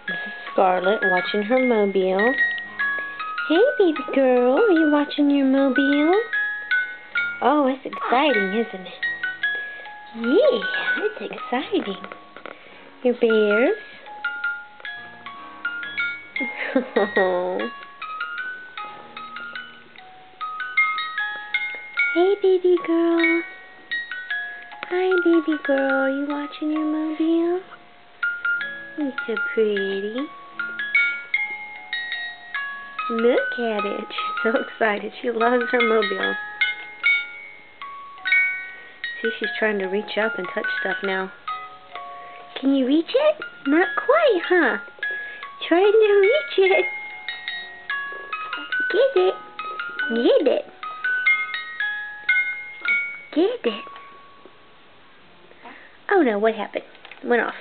This is Scarlett watching her mobile. Hey, baby girl, are you watching your mobile? Oh, it's exciting, isn't it? Yeah, it's exciting. Your bears. Hey, baby girl. Hi, baby girl. Are you watching your mobile? You're so pretty. Look at it. She's so excited. She loves her mobile. See, she's trying to reach up and touch stuff now. Can you reach it? Not quite, huh? Trying to reach it. Get it. Get it. Get it. Oh no, what happened? Went off.